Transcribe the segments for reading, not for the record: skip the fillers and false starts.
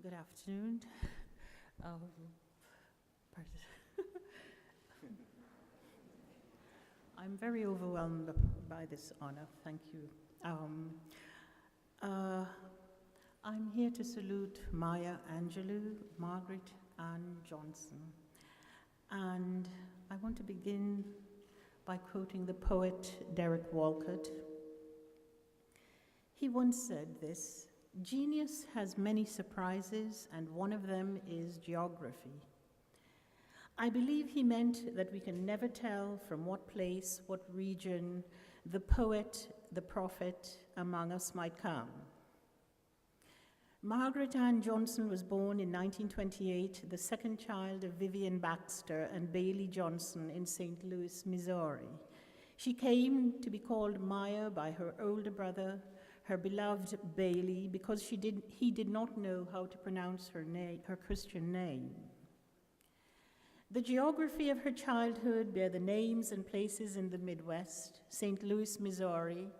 Good afternoon. I'm very overwhelmed by this honor. Thank you. I'm here to salute Maya Angelou, Margaret Ann Johnson. And I want to begin by quoting the poet Derek Walcott. He once said this: "Genius has many surprises, and one of them is geography." I believe he meant that we can never tell from what place, what region, the poet, the prophet among us might come. Margaret Ann Johnson was born in 1928, the second child of Vivian Baxter and Bailey Johnson in St. Louis, Missouri. She came to be called Maya by her older brother, her beloved Bailey, because he did not know how to pronounce her Christian name. The geography of her childhood bear the names and places in the Midwest: St. Louis, Missouri,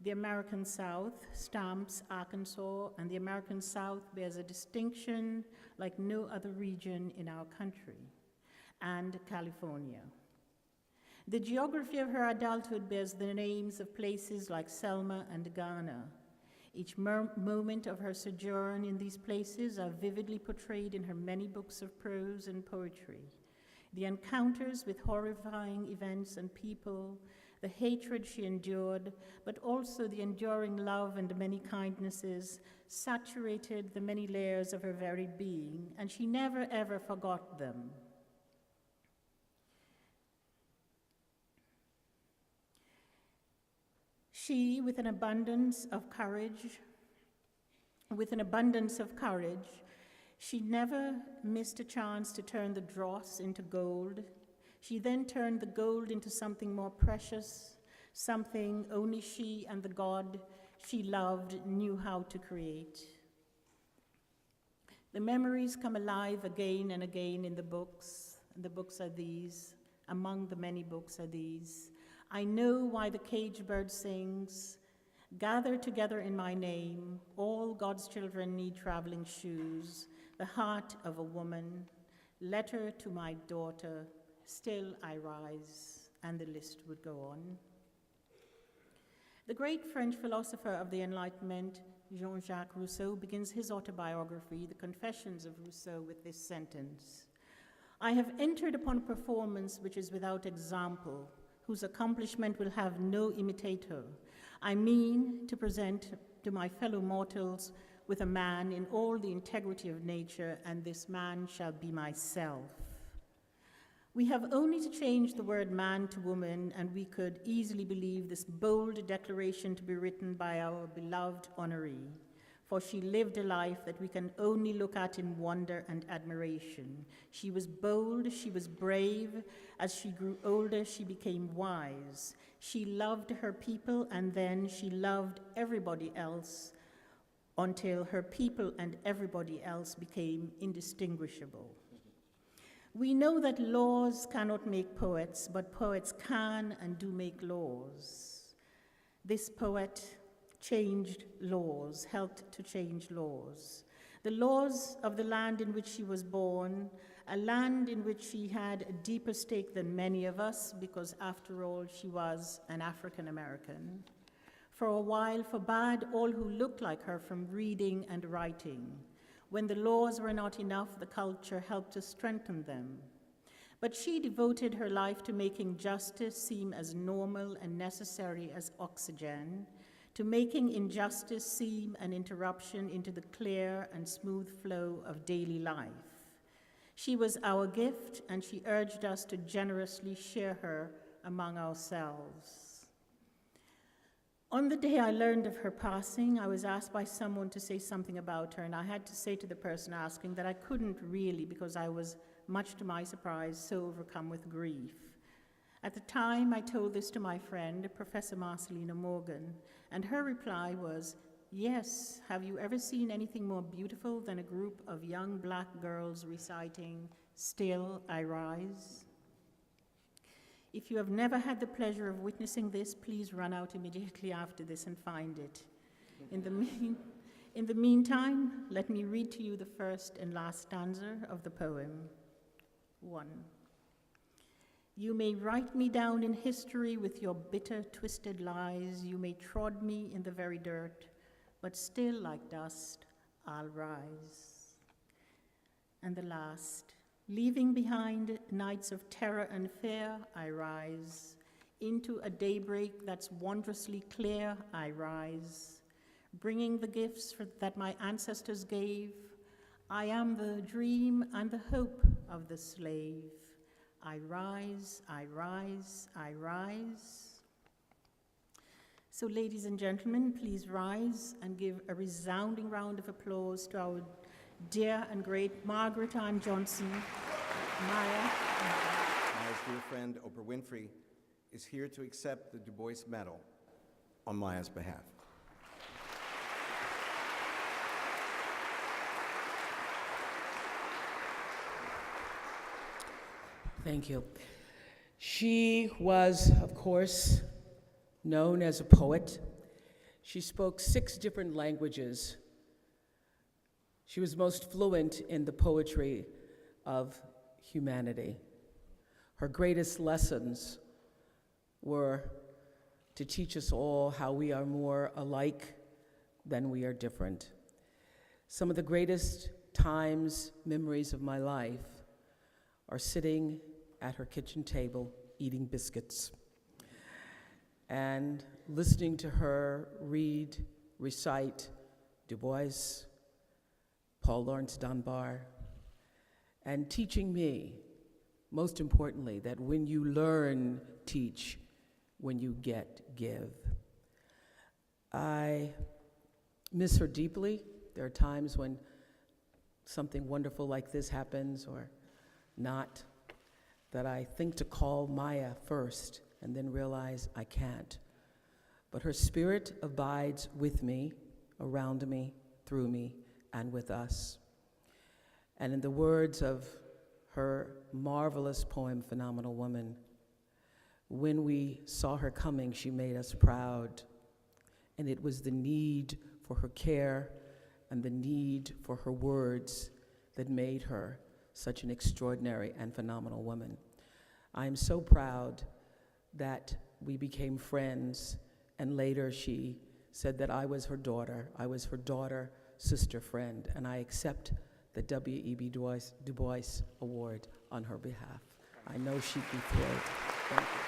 the American South, Stamps, Arkansas, and the American South bears a distinction like no other region in our country, and California. The geography of her adulthood bears the names of places like Selma and Ghana. Each moment of her sojourn in these places are vividly portrayed in her many books of prose and poetry. The encounters with horrifying events and people, the hatred she endured, but also the enduring love and many kindnesses saturated the many layers of her very being, and she never ever forgot them. She, with an abundance of courage, she never missed a chance to turn the dross into gold. She then turned the gold into something more precious, something only she and the God she loved knew how to create. The memories come alive again and again in the books. The books are these. Among the many books are these: "I know why the caged bird sings. Gather together in my name. All God's children need traveling shoes. The heart of a woman. Letter to my daughter. Still I rise," and the list would go on. The great French philosopher of the Enlightenment, Jean-Jacques Rousseau, begins his autobiography, The Confessions of Rousseau, with this sentence: "I have entered upon a performance which is without example, whose accomplishment will have no imitator. I mean to present to my fellow mortals with a man in all the integrity of nature, and this man shall be myself." We have only to change the word man to woman, and we could easily believe this bold declaration to be written by our beloved Honoree, for she lived a life that we can only look at in wonder and admiration. She was bold, she was brave. As she grew older, she became wise. She loved her people, and then she loved everybody else until her people and everybody else became indistinguishable. We know that laws cannot make poets, but poets can and do make laws. This poet changed laws, helped to change laws. The laws of the land in which she was born, a land in which she had a deeper stake than many of us, because after all, she was an African American. For a while, forbade all who looked like her from reading and writing. When the laws were not enough, the culture helped to strengthen them. But she devoted her life to making justice seem as normal and necessary as oxygen, to making injustice seem an interruption into the clear and smooth flow of daily life. She was our gift, and she urged us to generously share her among ourselves. On the day I learned of her passing, I was asked by someone to say something about her, and I had to say to the person asking that I couldn't really, because I was, much to my surprise, so overcome with grief. At the time, I told this to my friend, Professor Marcyliena Morgan, and her reply was, "Yes, have you ever seen anything more beautiful than a group of young black girls reciting, 'Still I Rise'?" If you have never had the pleasure of witnessing this, please run out immediately after this and find it. In the meantime, let me read to you the first and last stanza of the poem. 1. You may write me down in history with your bitter, twisted lies. You may trod me in the very dirt, but still like dust, I'll rise. And the last, leaving behind nights of terror and fear, I rise. Into a daybreak that's wondrously clear, I rise. Bringing the gifts that my ancestors gave, I am the dream and the hope of the slave. I rise, I rise, I rise. So ladies and gentlemen, please rise and give a resounding round of applause to our dear and great Margaret Ann Johnson, Maya. Maya's dear friend, Oprah Winfrey, is here to accept the Du Bois Medal on Maya's behalf. Thank you. She was, of course, known as a poet. She spoke 6 different languages. She was most fluent in the poetry of humanity. Her greatest lessons were to teach us all how we are more alike than we are different. Some of the greatest times, memories of my life are sitting at her kitchen table eating biscuits and listening to her read, recite Du Bois, Paul Laurence Dunbar, and teaching me, most importantly, that when you learn, teach, when you get, give. I miss her deeply. There are times when something wonderful like this happens or not, that I think to call Maya first and then realize I can't. But her spirit abides with me, around me, through me, and with us. And in the words of her marvelous poem, Phenomenal Woman, when we saw her coming, she made us proud. And it was the need for her care and the need for her words that made her such an extraordinary and phenomenal woman. I am so proud that we became friends, and later she said that I was her daughter, sister, friend, and I accept the W.E.B. Du Bois Award on her behalf. I know she'd be thrilled. Thank you.